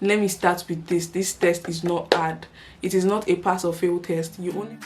Let me start with this. This test is not hard. It is not a pass or fail test. You only...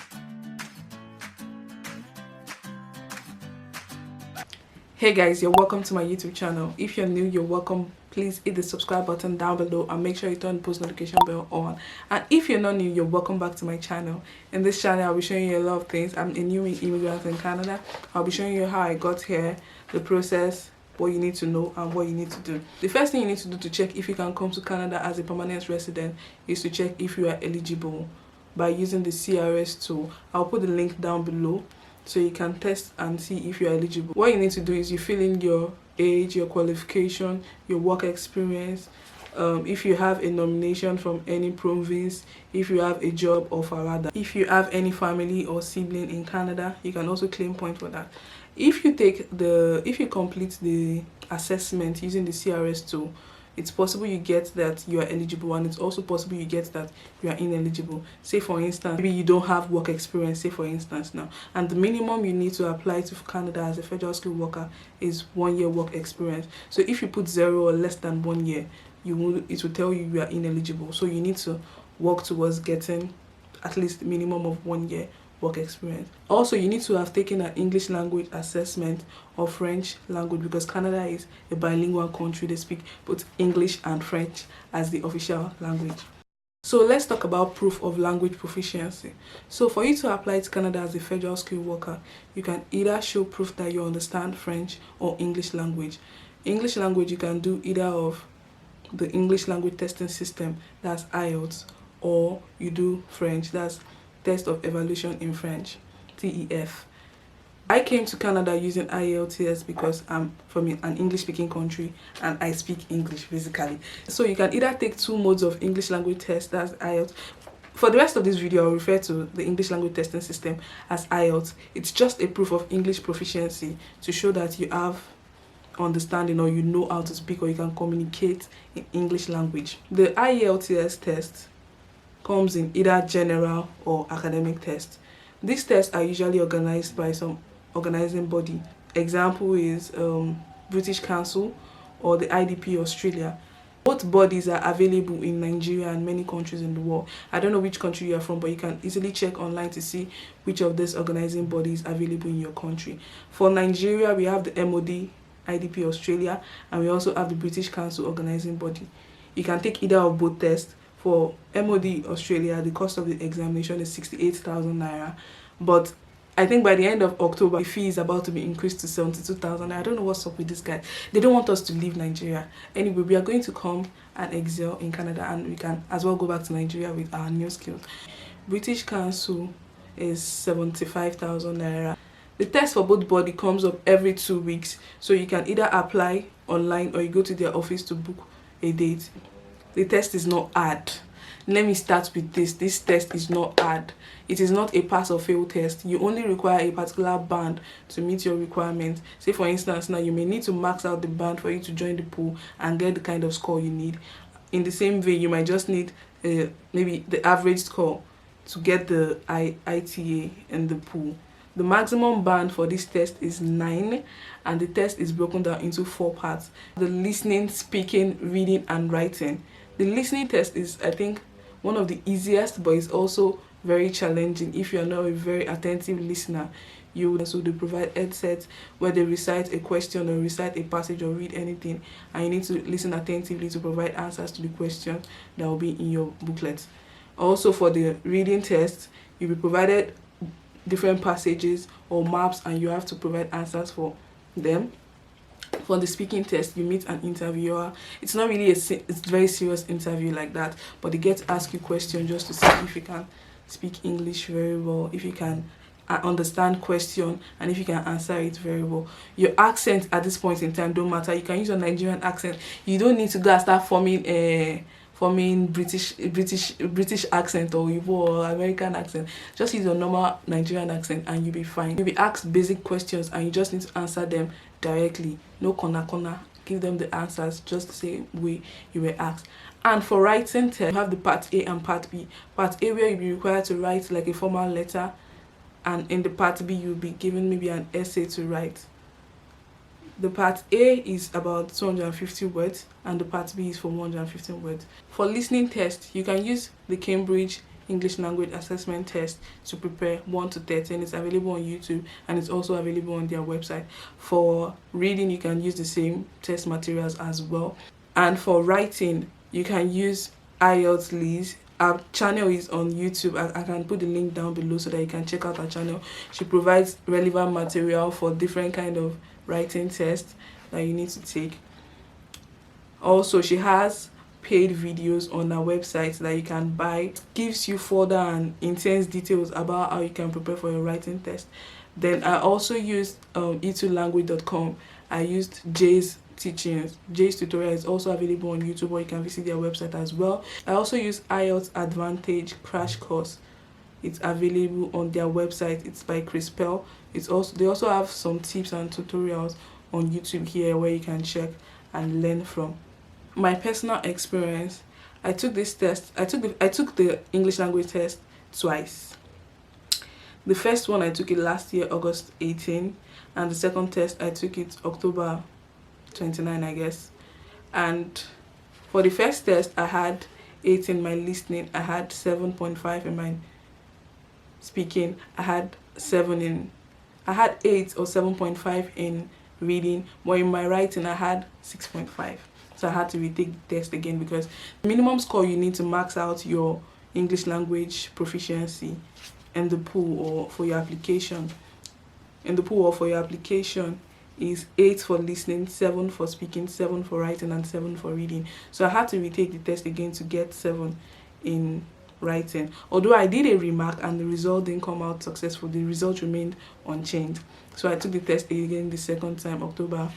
Hey guys, you're welcome to my YouTube channel. If you're new, you're welcome. Please hit the subscribe button down below and make sure you turn the post notification bell on. And if you're not new, you're welcome back to my channel. In this channel, I'll be showing you a lot of things. I'm a new immigrant in Canada. I'll be showing you how I got here, the process, what you need to know and what you need to do. The first thing you need to do to check if you can come to Canada as a permanent resident is to check if you are eligible by using the CRS tool. I'll put the link down below so you can test and see if you're eligible. What you need to do is you fill in your age, your qualification, your work experience, if you have a nomination from any province, if you have a job offer rather, if you have any family or sibling in Canada, you can also claim points for that. If you complete the assessment using the CRS tool, it's possible you get that you are eligible, and it's also possible you get that you are ineligible. Say for instance, maybe you don't have work experience, say for instance now, and the minimum you need to apply to Canada as a federal skilled worker is 1 year work experience. So if you put 0 or less than 1 year, it will tell you you are ineligible. So you need to work towards getting at least a minimum of 1 year work experience. Also, you need to have taken an English language assessment or French language, because Canada is a bilingual country. They speak both English and French as the official language. So let's talk about proof of language proficiency. So for you to apply to Canada as a federal skilled worker, you can either show proof that you understand French or English language. English language, you can do either of the English language testing system, that's IELTS, or you do French, that's Test of Evaluation in French, TEF. I came to Canada using IELTS because I'm from an English-speaking country and I speak English basically. So you can either take 2 modes of English language test, that's IELTS. For the rest of this video, I'll refer to the English language testing system as IELTS. It's just a proof of English proficiency to show that you have understanding or you know how to speak or you can communicate in English language. The IELTS test comes in either general or academic test. These tests are usually organized by some organizing body. Example is British Council or the IDP Australia. Both bodies are available in Nigeria and many countries in the world. I don't know which country you are from, but you can easily check online to see which of these organizing bodies are available in your country. For Nigeria, we have the MOD, IDP Australia, and we also have the British Council organizing body. You can take either of both tests. For MOD Australia, the cost of the examination is 68,000 naira, but I think by the end of October, the fee is about to be increased to 72,000. I don't know what's up with this guy. They don't want us to leave Nigeria. Anyway, we are going to come and excel in Canada, and we can as well go back to Nigeria with our new skills. British Council is 75,000 naira. The test for both body comes up every 2 weeks, so you can either apply online or you go to their office to book a date. The test is not hard. Let me start with this. This test is not hard. It is not a pass or fail test. You only require a particular band to meet your requirements. Say for instance, now you may need to max out the band for you to join the pool and get the kind of score you need. In the same way, you might just need maybe the average score to get the ITA in the pool. The maximum band for this test is 9, and the test is broken down into 4 parts. The listening, speaking, reading, and writing. The listening test is, I think, one of the easiest, but it's also very challenging if you're not a very attentive listener. So they provide headsets where they recite a question or recite a passage or read anything, and you need to listen attentively to provide answers to the question that will be in your booklet. Also, for the reading test, you'll be provided different passages or maps, and you have to provide answers for them. For the speaking test, you meet an interviewer. It's not really it's very serious interview like that, but they get to ask you questions just to see if you can speak English very well, if you can understand question, and if you can answer it very well. Your accent at this point in time don't matter. You can use your Nigerian accent. You don't need to go and start forming British accent or Igbo or American accent. Just use your normal Nigerian accent and you'll be fine. You'll be asked basic questions and you just need to answer them directly. No corner. Give them the answers just the same way you were asked. And for writing test, you have the part A and part B. Part A, where you'll be required to write like a formal letter, and in the part B you'll be given maybe an essay to write. The part A is about 250 words and the part B is for 115 words. For listening test, you can use the Cambridge English Language Assessment Test to prepare 1 to 13. It's available on YouTube and it's also available on their website. For reading, you can use the same test materials as well. And for writing, you can use IELTS Liz. Our channel is on YouTube. I can put the link down below so that you can check out our channel. She provides relevant material for different kind of writing tests that you need to take. Also, she has paid videos on our website that you can buy. It gives you further and intense details about how you can prepare for your writing test. Then I also used e2language.com. I used Jay's teachings. Jay's tutorial is also available on YouTube, or you can visit their website as well. I also use IELTS Advantage Crash Course. It's available on their website. It's by Chris Pell. They also have some tips and tutorials on YouTube here where you can check and learn from. My personal experience, I took this test. I took the English language test twice. The first one I took it last year, August 18, and the second test I took it October 29, I guess. And for the first test, I had 8 in my listening, I had 7.5 in my speaking, I had 8 or 7.5 in reading, but in my writing I had 6.5. So I had to retake the test again because the minimum score you need to max out your English language proficiency in the pool or for your application. Is 8 for listening, 7 for speaking, 7 for writing, and 7 for reading. So I had to retake the test again to get 7 in writing. Although I did a remark and the result didn't come out successful, the result remained unchanged. So I took the test again the second time, October,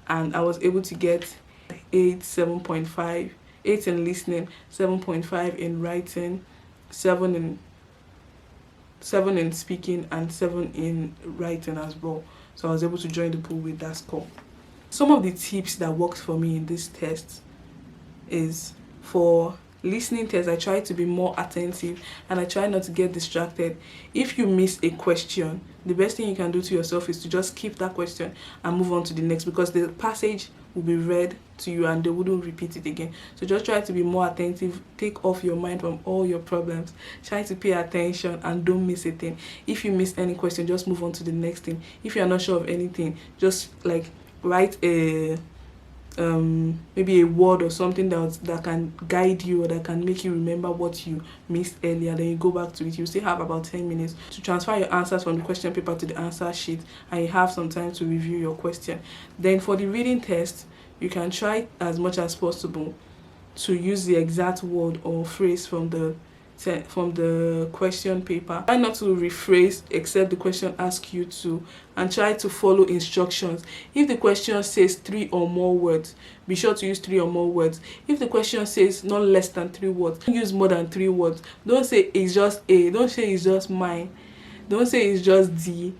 and I was able to get 8, 7.5, 8 in listening, 7.5 in writing, 7 in speaking, and 7 in writing as well. So I was able to join the pool with that score. Some of the tips that worked for me in this test is for listening test, I try to be more attentive and I try not to get distracted. If you miss a question, the best thing you can do to yourself is to just keep that question and move on to the next, because the passage will be read to you and they wouldn't repeat it again. So just try to be more attentive, take off your mind from all your problems, try to pay attention and don't miss a thing. If you miss any question, just move on to the next thing. If you're not sure of anything, just like write a maybe a word or something that can guide you or that can make you remember what you missed earlier. Then you go back to it. You still have about 10 minutes to transfer your answers from the question paper to the answer sheet, and you have some time to review your question. Then for the reading test, you can try as much as possible to use the exact word or phrase from the question paper. Try not to rephrase except the question asks you to, and try to follow instructions. If the question says 3 or more words, be sure to use 3 or more words. If the question says not less than 3 words, don't use more than 3 words. Don't say it's just A, don't say it's just mine, don't say it's just D.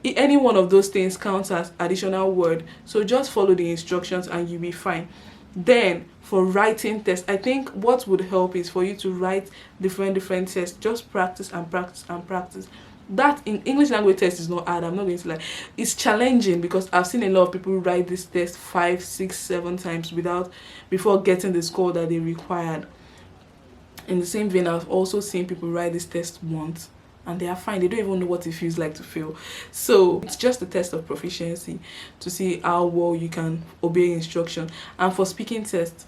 Any one of those things counts as additional word. So just follow the instructions and you'll be fine. Then for writing test, I think what would help is for you to write different tests. Just practice and practice and practice. That in English language test is not hard. I'm not going to lie. It's challenging because I've seen a lot of people write this test 5, 6, 7 times before getting the score that they required. In the same vein, I've also seen people write this test once and they are fine. They don't even know what it feels like to fail. So it's just a test of proficiency to see how well you can obey instruction. And for speaking test,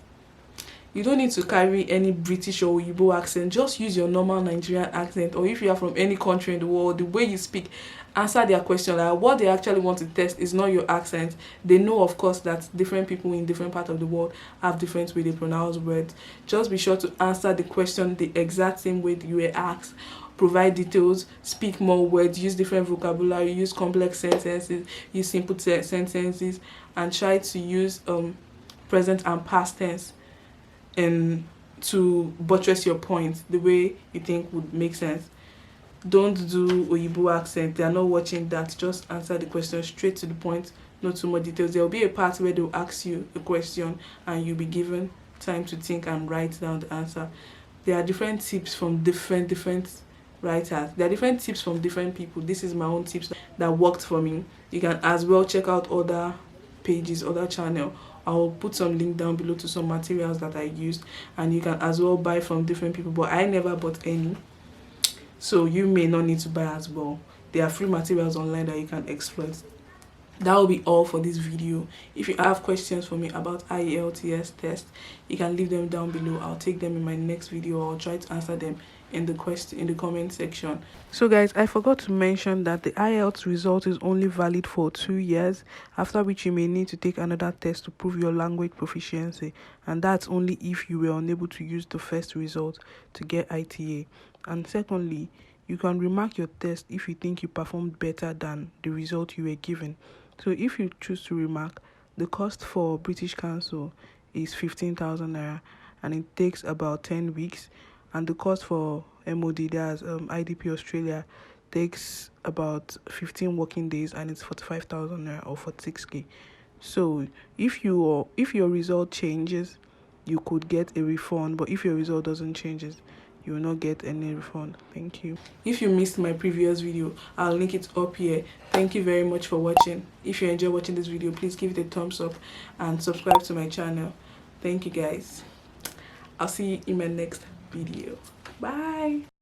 you don't need to carry any British or Igbo accent. Just use your normal Nigerian accent, or if you are from any country in the world, the way you speak, answer their question. Like what they actually want to test is not your accent. They know, of course, that different people in different parts of the world have different way they pronounce words. Just be sure to answer the question the exact same way you were asked. Provide details, speak more words, use different vocabulary, use complex sentences, use simple sentences, and try to use present and past tense and to buttress your point the way you think would make sense. Don't do Oyibo accent. They are not watching that. Just answer the question straight to the point, not too much details. There will be a part where they'll ask you a question and you'll be given time to think and write down the answer. There are different tips from different writers. There are different tips from different people. This is my own tips that worked for me. You can as well check out other pages, other channel, I'll put some link down below to some materials that I used, and you can as well buy from different people, but I never bought any, so you may not need to buy as well. There are free materials online that you can exploit. That will be all for this video. If you have questions for me about IELTS test, you can leave them down below. I'll take them in my next video, or I'll try to answer them in the comment section. So guys, I forgot to mention that the IELTS result is only valid for 2 years, after which you may need to take another test to prove your language proficiency, and that's only if you were unable to use the first result to get ITA. And secondly, you can remark your test if you think you performed better than the result you were given. So if you choose to remark, the cost for British Council is 15,000 naira, and it takes about 10 weeks. And the cost for MOD, that's IDP Australia, takes about 15 working days, and it's 45,000 naira, or 46k. So if your result changes, you could get a refund, but if your result doesn't change, you will not get any refund. Thank you. If you missed my previous video, I'll link it up here. Thank you very much for watching. If you enjoy watching this video, please give it a thumbs up and subscribe to my channel. Thank you guys. I'll see you in my next video. Bye.